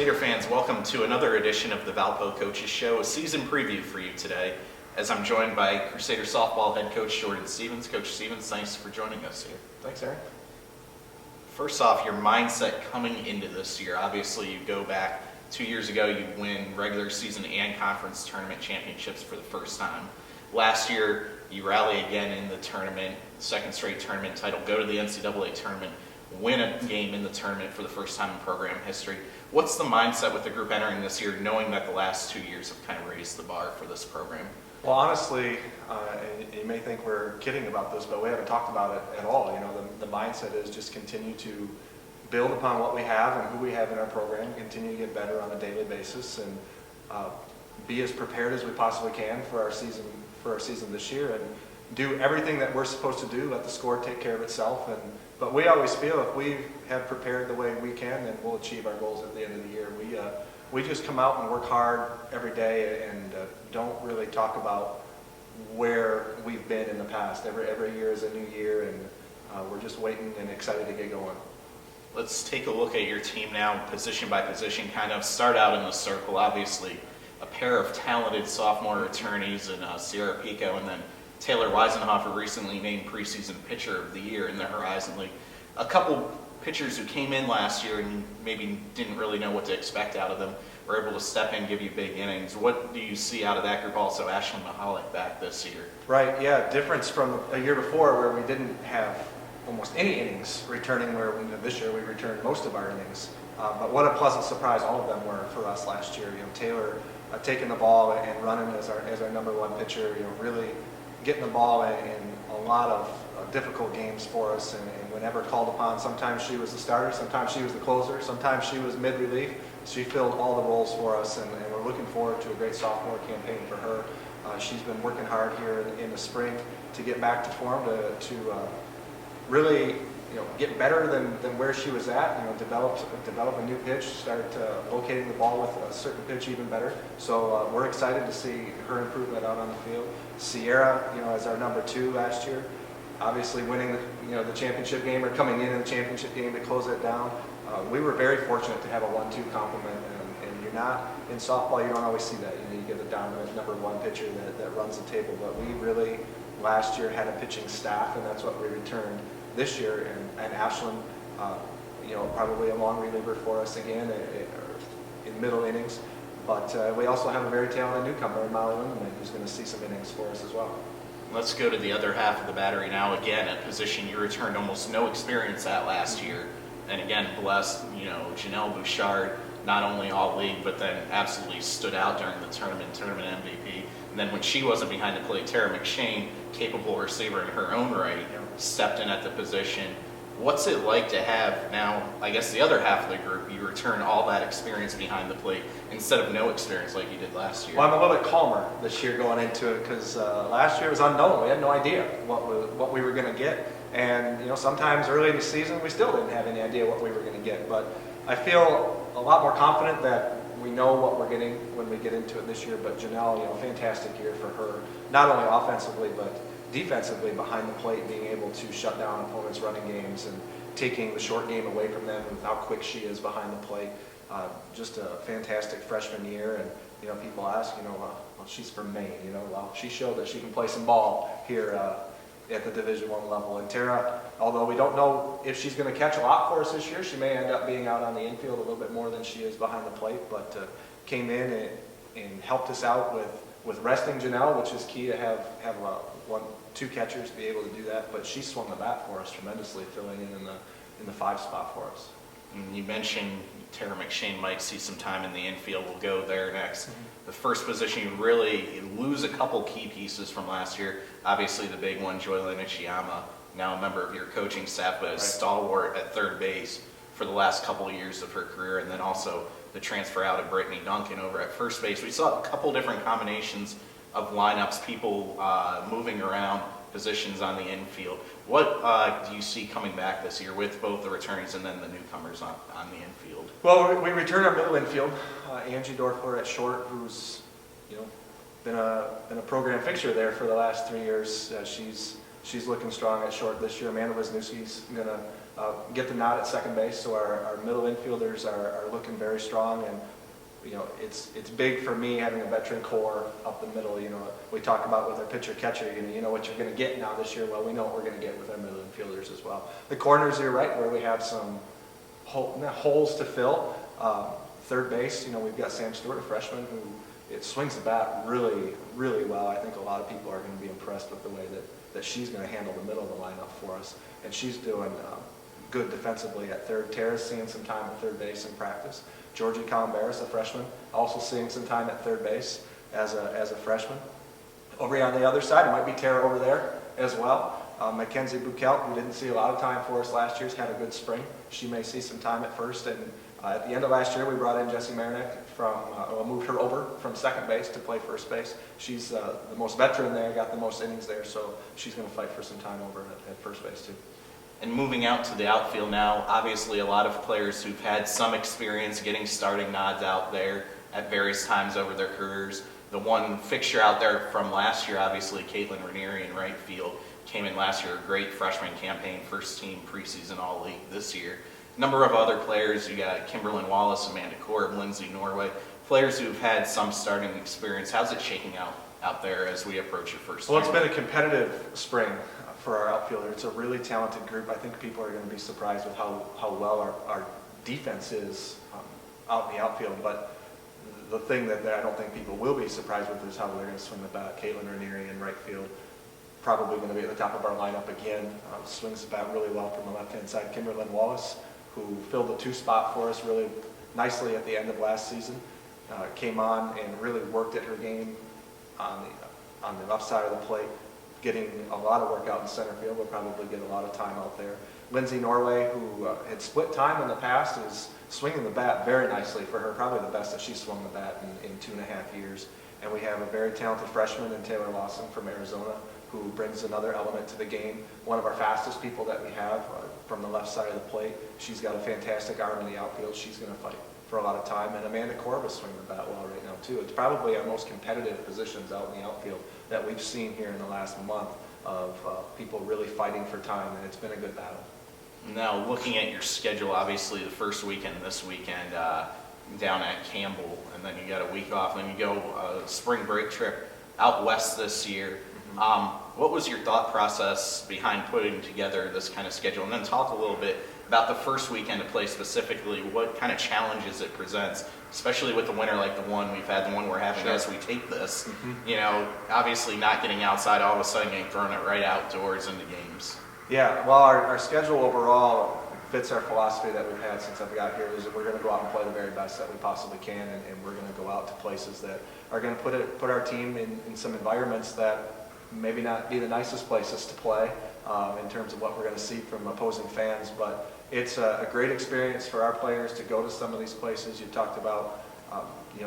Crusader fans, welcome to another edition of the Valpo Coaches Show, a season preview for you today, as I'm joined by Crusader softball head coach Jordan Stevens. Coach Stevens, thanks for joining us here. Thanks, Aaron. First off, your mindset coming into this year. Obviously, you go back 2 years ago, you win regular season and conference tournament championships for the first time. Last year, you rally again in the tournament, second straight tournament title, go to the NCAA tournament, win a game in the tournament for the first time in program history. What's the mindset with the group entering this year, knowing that the last 2 years have kind of raised the bar for this program? Well, honestly, and you may think we're kidding about this, but we haven't talked about it at all. You know, the mindset is just continue to build upon what we have and who we have in our program, continue to get better on a daily basis, and be as prepared as we possibly can for our season this year, and do everything that we're supposed to do. Let the score take care of itself. But we always feel if we have prepared the way we can, then we'll achieve our goals at the end of the year. We just come out and work hard every day and don't really talk about where we've been in the past. Every year is a new year, and we're just waiting and excited to get going. Let's take a look at your team now, position by position, kind of start out in the circle. Obviously, a pair of talented sophomore attorneys in Sierra Pico, and then Taylor Weisenhofer, recently named preseason pitcher of the year in the Horizon League. A couple pitchers who came in last year and maybe didn't really know what to expect out of them were able to step in, give you big innings. What do you see out of that group? Also, Ashlyn Mahalik back this year. Right, yeah, difference from a year before where we didn't have almost any innings returning, where this year we returned most of our innings. But what a pleasant surprise all of them were for us last year. You know, Taylor taking the ball and running as our number one pitcher, you know, really getting the ball in a lot of difficult games for us, and whenever called upon, sometimes she was the starter, sometimes she was the closer, sometimes she was mid-relief. She filled all the roles for us, and we're looking forward to a great sophomore campaign for her. She's been working hard here in the spring to get back to form, to really, you know, get better than where she was at. You know, develop a new pitch, start locating the ball with a certain pitch even better. So we're excited to see her improvement out on the field. Sierra, you know, as our number 2 last year, obviously winning the championship game, or coming in the championship game to close it down. We were very fortunate to have a 1-2 complement, and you're not in softball. You don't always see that. You know, you get the dominant number 1 pitcher that runs the table, but we really last year had a pitching staff, and that's what we returned this year. And Ashlyn, you know, probably a long reliever for us again in middle innings. But we also have a very talented newcomer in Molly Lindemann, who's going to see some innings for us as well. Let's go to the other half of the battery now. Again, a position you returned almost no experience at last year. And again, blessed, you know, Janelle Bouchard, not only all league, but then absolutely stood out during the tournament MVP. And then when she wasn't behind the plate, Tara McShane, capable receiver in her own right, stepped in at the position. What's it like to have now, I guess, the other half of the group, you return all that experience behind the plate instead of no experience like you did last year? Well, I'm a little bit calmer this year going into it, because last year was unknown. We had no idea what we were going to get. And, you know, sometimes early in the season, we still didn't have any idea what we were going to get. But I feel a lot more confident that we know what we're getting when we get into it this year. But Janelle, you know, fantastic year for her, not only offensively, but defensively behind the plate, being able to shut down opponents' running games and taking the short game away from them with how quick she is behind the plate. Just a fantastic freshman year. And, you know, people ask, you know, well, she's from Maine, you know, well, she showed that she can play some ball here at the Division I level. And Tara, although we don't know if she's going to catch a lot for us this year, she may end up being out on the infield a little bit more than she is behind the plate, but came in and helped us out with resting Janelle, which is key to have 2 catchers to be able to do that. But she swung the bat for us tremendously, filling in the 5 spot for us. And you mentioned Tara McShane might see some time in the infield. We'll go there next. Mm-hmm. The first position, you lose a couple key pieces from last year. Obviously, the big one, Joylyn Ishiyama, now a member of your coaching staff, but a stalwart at third base for the last couple of years of her career. And then also the transfer out of Brittany Duncan over at first base. We saw a couple different combinations of lineups, people moving around positions on the infield. What do you see coming back this year with both the returnees and then the newcomers on the infield? Well, we return our middle infield. Angie Dorfler at short, who's, you know, been a program fixture there for the last 3 years. She's looking strong at short this year. Amanda Wisniewski's going to get the nod at second base, so our middle infielders are looking very strong, and it's big for me having a veteran core up the middle. We talk about with our pitcher catcher, you know what you're going to get now this year. Well, we know what we're going to get with our middle infielders as well. The corners, you're right, where we have some holes to fill. Third base, we've got Sam Stewart, a freshman, who swings the bat really, really well. I think a lot of people are going to be impressed with the way that she's going to handle the middle of the lineup for us, and she's doing good defensively at third. Tara's seeing some time at third base in practice. Georgie Calumbaris, a freshman, also seeing some time at third base as a freshman. Over here on the other side, it might be Tara over there as well. Mackenzie Buchelt, who didn't see a lot of time for us last year, has had a good spring. She may see some time at first. And at the end of last year, we brought in Jessie Marinick moved her over from second base to play first base. She's the most veteran there, got the most innings there, so she's going to fight for some time over at first base too. And moving out to the outfield now, obviously a lot of players who've had some experience getting starting nods out there at various times over their careers. The one fixture out there from last year, obviously, Caitlin Ranieri in right field, came in last year, a great freshman campaign, first team preseason all-league this year. Number of other players, you got Kimberlyn Wallace, Amanda Korb, Lindsay Norway, players who've had some starting experience. How's it shaking out there as we approach your first year? Well, it's been a competitive spring for our outfielder. It's a really talented group. I think people are going to be surprised with how well our defense is out in the outfield. But the thing that I don't think people will be surprised with is how they're going to swing the bat. Caitlin Ranieri in right field, probably going to be at the top of our lineup again. Swings the bat really well from the left-hand side. Kimberlyn Wallace, who filled the 2 spot for us really nicely at the end of last season, came on and really worked at her game on the left side of the plate, getting a lot of work out in center field. Will probably get a lot of time out there. Lindsay Norway, who had split time in the past, is swinging the bat very nicely for her, probably the best that she's swung the bat in 2.5 years. And we have a very talented freshman in Taylor Lawson from Arizona, who brings another element to the game. One of our fastest people that we have from the left side of the plate. She's got a fantastic arm in the outfield. She's going to fight for a lot of time. And Amanda Korb is swinging the bat well right now too. It's probably our most competitive positions out in the outfield that we've seen here in the last month of people really fighting for time, and it's been a good battle. Now, looking at your schedule, obviously the first weekend this weekend down at Campbell, and then you got a week off, and then you go spring break trip out west this year. What was your thought process behind putting together this kind of schedule? And then talk a little bit about the first weekend to play specifically, what kind of challenges it presents, especially with the winter like the one we're having as we tape this. Obviously not getting outside all of a sudden and throwing it right outdoors into games. Yeah, well, our schedule overall fits our philosophy that we've had since I've got here, is that we're going to go out and play the very best that we possibly can, and we're going to go out to places that are going to put our team in some environments that maybe not be the nicest places to play in terms of what we're going to see from opposing fans, but it's a great experience for our players to go to some of these places. You talked about,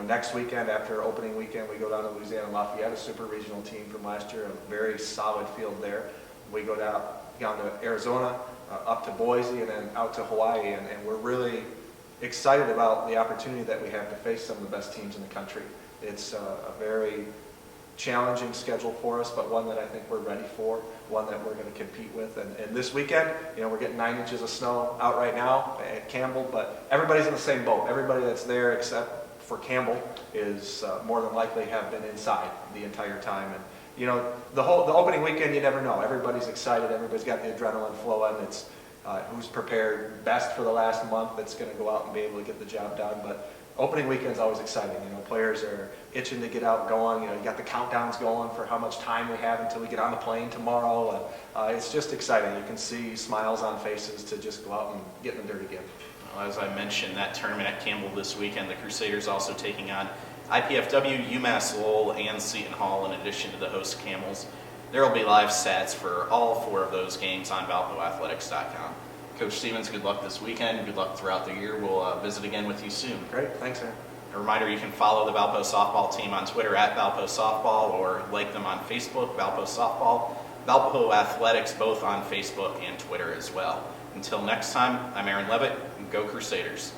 next weekend after opening weekend, we go down to Louisiana Lafayette, a super regional team from last year, a very solid field there. We go down to Arizona, up to Boise, and then out to Hawaii, and we're really excited about the opportunity that we have to face some of the best teams in the country. It's a very challenging schedule for us, but one that I think we're ready for, one that we're going to compete with. And this weekend, we're getting 9 inches of snow out right now at Campbell, but everybody's in the same boat. Everybody that's there except for Campbell is more than likely have been inside the entire time. And the opening weekend, you never know. Everybody's excited. Everybody's got the adrenaline flowing. It's who's prepared best for the last month that's going to go out and be able to get the job done. But opening weekend's always exciting. Players are itching to get out going. You got the countdowns going for how much time we have until we get on the plane tomorrow. And it's just exciting. You can see smiles on faces to just go out and get in the dirt again. Well, as I mentioned, that tournament at Campbell this weekend, the Crusaders also taking on IPFW, UMass Lowell, and Seton Hall in addition to the host Camels. There will be live stats for all 4 of those games on ValpoAthletics.com. Coach Stevens, good luck this weekend. Good luck throughout the year. We'll visit again with you soon. Great. Thanks, Aaron. A reminder, you can follow the Valpo softball team on Twitter at Valpo Softball, or like them on Facebook, Valpo Softball, Valpo Athletics, both on Facebook and Twitter as well. Until next time, I'm Aaron Leavitt, and go Crusaders.